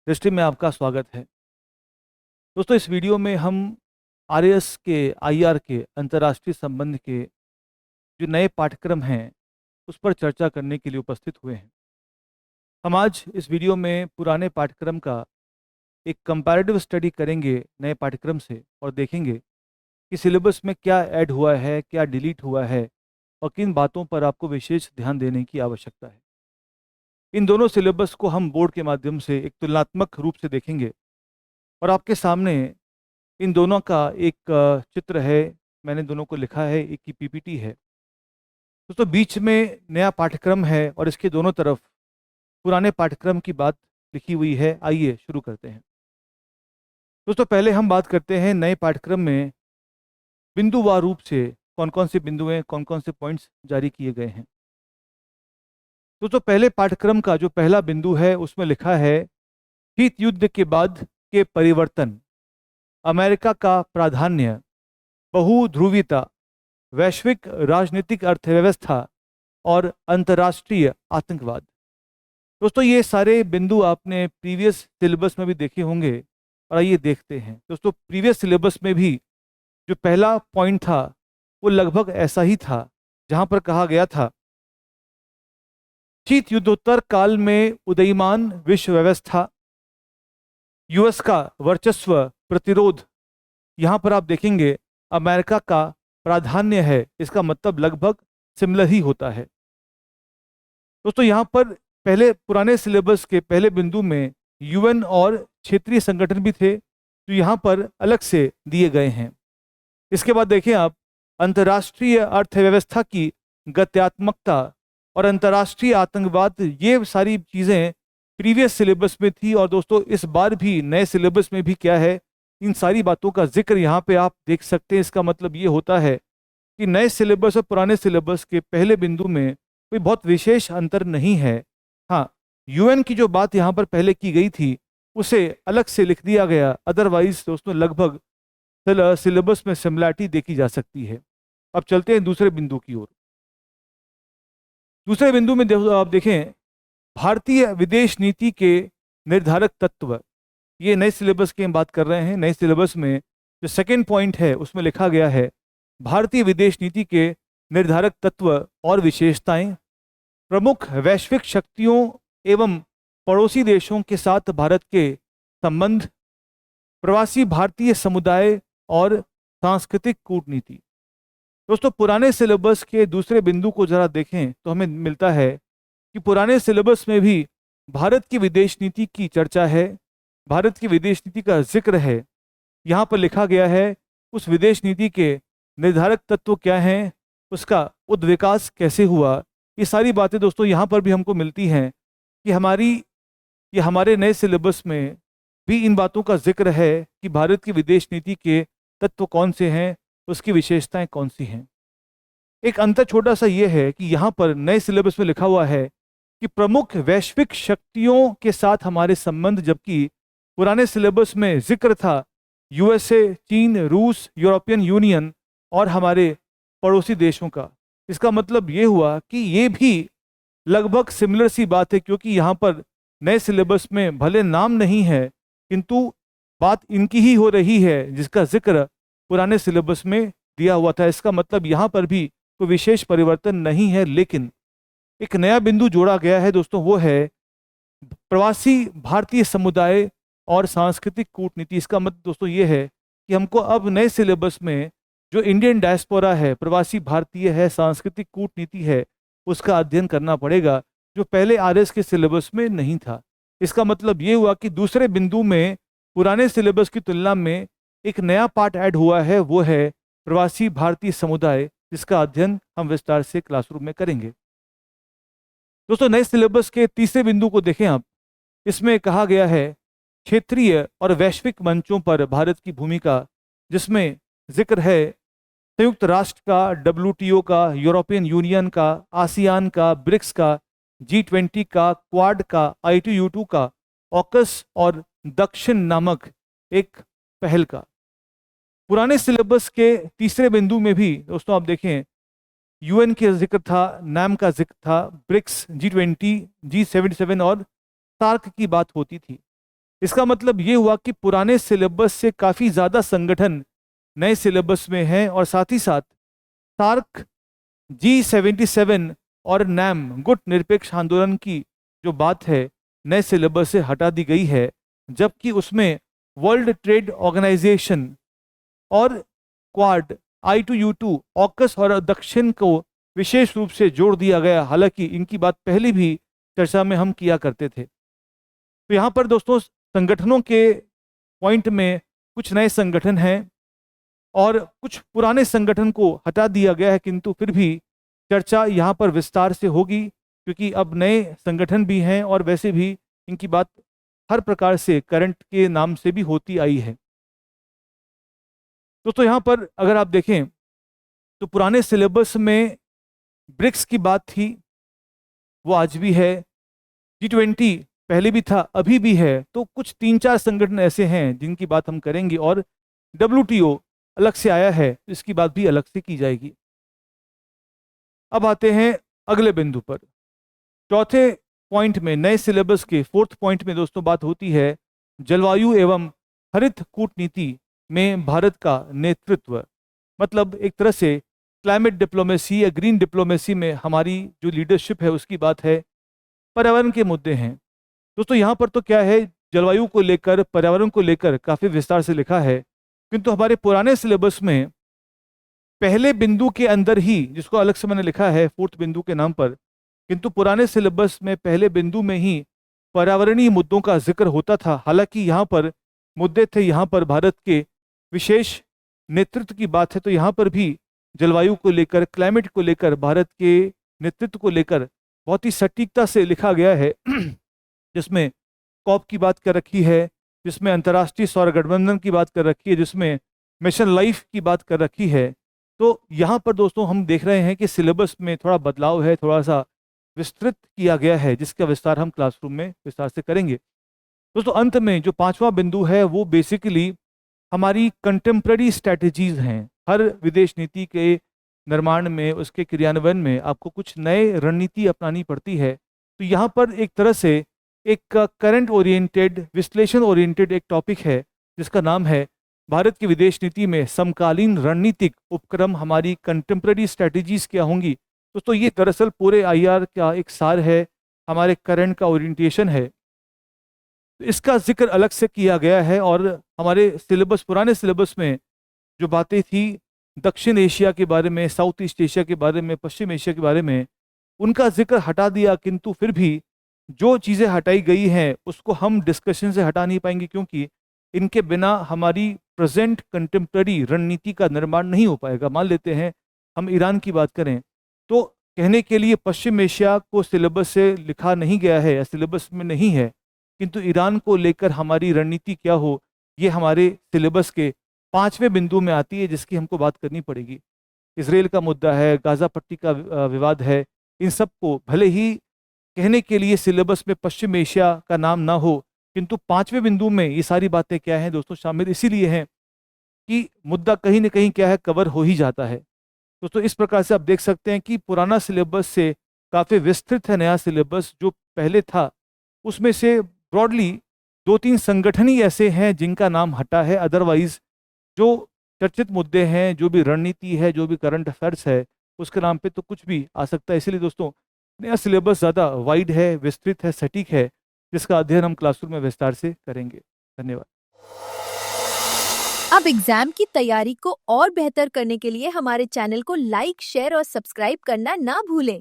दृष्टि में आपका स्वागत है। दोस्तों, इस वीडियो में हम आरएएस के आईआर के अंतर्राष्ट्रीय संबंध के जो नए पाठ्यक्रम हैं उस पर चर्चा करने के लिए उपस्थित हुए हैं। हम आज इस वीडियो में पुराने पाठ्यक्रम का एक कंपैरेटिव स्टडी करेंगे नए पाठ्यक्रम से और देखेंगे कि सिलेबस में क्या ऐड हुआ है, क्या डिलीट हुआ है और किन बातों पर आपको विशेष ध्यान देने की आवश्यकता है। इन दोनों सिलेबस को हम बोर्ड के माध्यम से एक तुलनात्मक रूप से देखेंगे और आपके सामने इन दोनों का एक चित्र है। मैंने दोनों को लिखा है, एक की पीपीटी है। दोस्तों, बीच में नया पाठ्यक्रम है और इसके दोनों तरफ पुराने पाठ्यक्रम की बात लिखी हुई है। आइए शुरू करते हैं। दोस्तों, पहले हम बात करते हैं नए पाठ्यक्रम में बिंदुवार रूप से कौन कौन से बिंदु हैं, कौन कौन से पॉइंट्स जारी किए गए हैं। दोस्तों, पहले पाठ्यक्रम का जो पहला बिंदु है उसमें लिखा है शीत युद्ध के बाद के परिवर्तन, अमेरिका का प्राधान्य, बहुध्रुवीयता, वैश्विक राजनीतिक अर्थव्यवस्था और अंतर्राष्ट्रीय आतंकवाद। दोस्तों, ये सारे बिंदु आपने प्रीवियस सिलेबस में भी देखे होंगे और आइए देखते हैं। दोस्तों, प्रीवियस सिलेबस में भी जो पहला पॉइंट था वो लगभग ऐसा ही था, जहां पर कहा गया था शीत युद्धोत्तर काल में उदयमान विश्व व्यवस्था, यूएस का वर्चस्व, प्रतिरोध। यहां पर आप देखेंगे अमेरिका का प्राधान्य है, इसका मतलब लगभग सिमिलर ही होता है। दोस्तों, यहाँ पर पहले पुराने सिलेबस के पहले बिंदु में यूएन और क्षेत्रीय संगठन भी थे जो यहाँ पर अलग से दिए गए हैं। इसके बाद देखें आप, अंतर्राष्ट्रीय अर्थव्यवस्था की गत्यात्मकता और अंतर्राष्ट्रीय आतंकवाद, ये सारी चीज़ें प्रीवियस सिलेबस में थी और दोस्तों इस बार भी नए सिलेबस में भी क्या है, इन सारी बातों का जिक्र यहाँ पे आप देख सकते हैं। इसका मतलब ये होता है कि नए सिलेबस और पुराने सिलेबस के पहले बिंदु में कोई बहुत विशेष अंतर नहीं है। हाँ, यूएन की जो बात यहाँ पर पहले की गई थी उसे अलग से लिख दिया गया, अदरवाइज दोस्तों लगभग सिलेबस में सिमिलैरिटी देखी जा सकती है। अब चलते हैं दूसरे बिंदु की ओर। दूसरे बिंदु में आप देखें भारतीय विदेश नीति के निर्धारक तत्व। ये नए सिलेबस की हम बात कर रहे हैं। नए सिलेबस में जो सेकेंड पॉइंट है उसमें लिखा गया है भारतीय विदेश नीति के निर्धारक तत्व और विशेषताएं, प्रमुख वैश्विक शक्तियों एवं पड़ोसी देशों के साथ भारत के संबंध, प्रवासी भारतीय समुदाय और सांस्कृतिक कूटनीति। दोस्तों, पुराने सिलेबस के दूसरे बिंदु को जरा देखें तो हमें मिलता है कि पुराने सिलेबस में भी भारत की विदेश नीति की चर्चा है, भारत की विदेश नीति का जिक्र है। यहाँ पर लिखा गया है उस विदेश नीति के निर्धारक तत्व क्या हैं, उसका उद्विकास कैसे हुआ। ये सारी बातें दोस्तों यहाँ पर भी हमको मिलती हैं कि हमारे नए सिलेबस में भी इन बातों का जिक्र है कि भारत की विदेश नीति के तत्व कौन से हैं, उसकी विशेषताएं कौन सी हैं। एक अंतर छोटा सा ये है कि यहाँ पर नए सिलेबस में लिखा हुआ है कि प्रमुख वैश्विक शक्तियों के साथ हमारे संबंध, जबकि पुराने सिलेबस में जिक्र था यूएसए, चीन, रूस, यूरोपियन यूनियन और हमारे पड़ोसी देशों का। इसका मतलब ये हुआ कि ये भी लगभग सिमिलर सी बात है, क्योंकि यहाँ पर नए सिलेबस में भले नाम नहीं है किंतु बात इनकी ही हो रही है जिसका जिक्र पुराने सिलेबस में दिया हुआ था। इसका मतलब यहाँ पर भी कोई विशेष परिवर्तन नहीं है, लेकिन एक नया बिंदु जोड़ा गया है दोस्तों, वो है प्रवासी भारतीय समुदाय और सांस्कृतिक कूटनीति। इसका मतलब दोस्तों ये है कि हमको अब नए सिलेबस में जो इंडियन डायस्पोरा है, प्रवासी भारतीय है, सांस्कृतिक कूटनीति है, उसका अध्ययन करना पड़ेगा, जो पहले आरएस के सिलेबस में नहीं था। इसका मतलब ये हुआ कि दूसरे बिंदु में पुराने सिलेबस की तुलना में एक नया पार्ट ऐड हुआ है, वो है प्रवासी भारतीय समुदाय, जिसका अध्ययन हम विस्तार से क्लासरूम में करेंगे। दोस्तों, नए सिलेबस के तीसरे बिंदु को देखें आप। इसमें कहा गया है क्षेत्रीय और वैश्विक मंचों पर भारत की भूमिका, जिसमें जिक्र है संयुक्त राष्ट्र का, डब्ल्यूटीओ का, यूरोपियन यूनियन का, आसियान का, ब्रिक्स का, G20 का, क्वाड का, ITU2 का, ऑकस और दक्षिण नामक एक पहल का। पुराने सिलेबस के तीसरे बिंदु में भी दोस्तों आप देखें यूएन का जिक्र था, नाम का जिक्र था, ब्रिक्स, G20, G77 और सार्क की बात होती थी। इसका मतलब ये हुआ कि पुराने सिलेबस से काफ़ी ज़्यादा संगठन नए सिलेबस में हैं, और साथ ही साथ सार्क, G77 और नैम गुट निरपेक्ष आंदोलन की जो बात है नए सिलेबस से हटा दी गई है, जबकि उसमें वर्ल्ड ट्रेड ऑर्गेनाइजेशन और क्वाड, I2U2, ऑकस और दक्षिण को विशेष रूप से जोड़ दिया गया। हालांकि इनकी बात पहले भी चर्चा में हम किया करते थे। तो यहाँ पर दोस्तों संगठनों के पॉइंट में कुछ नए संगठन हैं और कुछ पुराने संगठन को हटा दिया गया है, किंतु फिर भी चर्चा यहाँ पर विस्तार से होगी, क्योंकि अब नए संगठन भी हैं और वैसे भी इनकी बात हर प्रकार से करंट के नाम से भी होती आई है। दोस्तों यहाँ पर अगर आप देखें तो पुराने सिलेबस में ब्रिक्स की बात थी, वो आज भी है। G20 पहले भी था, अभी भी है। तो कुछ 3-4 संगठन ऐसे हैं जिनकी बात हम करेंगे, और WTO अलग से आया है, इसकी बात भी अलग से की जाएगी। अब आते हैं अगले बिंदु पर। चौथे पॉइंट में, नए सिलेबस के 4th पॉइंट में दोस्तों बात होती है जलवायु एवं हरित कूटनीति में भारत का नेतृत्व। मतलब एक तरह से क्लाइमेट डिप्लोमेसी या ग्रीन डिप्लोमेसी में हमारी जो लीडरशिप है उसकी बात है। पर्यावरण के मुद्दे हैं दोस्तों। यहाँ पर तो क्या है, जलवायु को लेकर, पर्यावरण को लेकर काफ़ी विस्तार से लिखा है, किंतु हमारे पुराने सिलेबस में पहले बिंदु के अंदर ही, जिसको अलग से मैंने लिखा है 4th बिंदु के नाम पर, किंतु पुराने सिलेबस में पहले बिंदु में ही पर्यावरणीय मुद्दों का जिक्र होता था। हालांकि यहाँ पर मुद्दे थे, यहाँ पर भारत के विशेष नेतृत्व की बात है, तो यहाँ पर भी जलवायु को लेकर, क्लाइमेट को लेकर, भारत के नेतृत्व को लेकर बहुत ही सटीकता से लिखा गया है, जिसमें कॉप की बात कर रखी है, जिसमें अंतर्राष्ट्रीय सौर गठबंधन की बात कर रखी है, जिसमें मिशन लाइफ की बात कर रखी है। तो यहाँ पर दोस्तों हम देख रहे हैं कि सिलेबस में थोड़ा बदलाव है, थोड़ा सा विस्तृत किया गया है, जिसका विस्तार हम क्लासरूम में विस्तार से करेंगे। दोस्तों अंत में जो 5वां बिंदु है वो बेसिकली हमारी कंटेम्प्रेरी स्ट्रैटेजीज हैं। हर विदेश नीति के निर्माण में, उसके क्रियान्वयन में आपको कुछ नए रणनीति अपनानी पड़ती है। तो यहाँ पर एक तरह से एक करंट ओरिएंटेड, विश्लेषण ओरिएंटेड एक टॉपिक है जिसका नाम है भारत की विदेश नीति में समकालीन रणनीतिक उपक्रम, हमारी कंटेम्प्रेरी स्ट्रैटेजीज क्या होंगी। दोस्तों ये दरअसल पूरे IR का एक सार है, हमारे करंट का ओरिएंटेशन है, इसका जिक्र अलग से किया गया है। और हमारे सिलेबस, पुराने सिलेबस में जो बातें थी दक्षिण एशिया के बारे में, साउथ ईस्ट एशिया के बारे में, पश्चिम एशिया के बारे में, उनका जिक्र हटा दिया, किंतु फिर भी जो चीज़ें हटाई गई हैं उसको हम डिस्कशन से हटा नहीं पाएंगे, क्योंकि इनके बिना हमारी प्रेजेंट कंटेम्प्रेरी रणनीति का निर्माण नहीं हो पाएगा। मान लेते हैं हम ईरान की बात करें, तो कहने के लिए पश्चिम एशिया को सिलेबस से लिखा नहीं गया है या सिलेबस में नहीं है, किंतु ईरान को लेकर हमारी रणनीति क्या हो, ये हमारे सिलेबस के 5वें बिंदु में आती है, जिसकी हमको बात करनी पड़ेगी। इसराइल का मुद्दा है, गाजा पट्टी का विवाद है, इन सब को भले ही कहने के लिए सिलेबस में पश्चिम एशिया का नाम ना हो, किंतु 5वें बिंदु में ये सारी बातें क्या हैं दोस्तों, शामिल इसीलिए हैं कि मुद्दा कहीं ना कहीं क्या है, कवर हो ही जाता है। दोस्तों इस प्रकार से आप देख सकते हैं कि पुराना सिलेबस से काफ़ी विस्तृत है नया सिलेबस। जो पहले था उसमें से ब्रॉडली 2-3 संगठन ही ऐसे हैं जिनका नाम हटा है, अदरवाइज जो चर्चित मुद्दे हैं, जो भी रणनीति है, जो भी करंट अफेयर्स है, उसके नाम पे तो कुछ भी आ सकता है। इसलिए दोस्तों नया सिलेबस ज़्यादा वाइड है, विस्तृत है, सटीक है, जिसका अध्ययन हम क्लासरूम में विस्तार से करेंगे। धन्यवाद। अब एग्जाम की तैयारी को और बेहतर करने के लिए हमारे चैनल को लाइक, शेयर और सब्सक्राइब करना ना भूलें।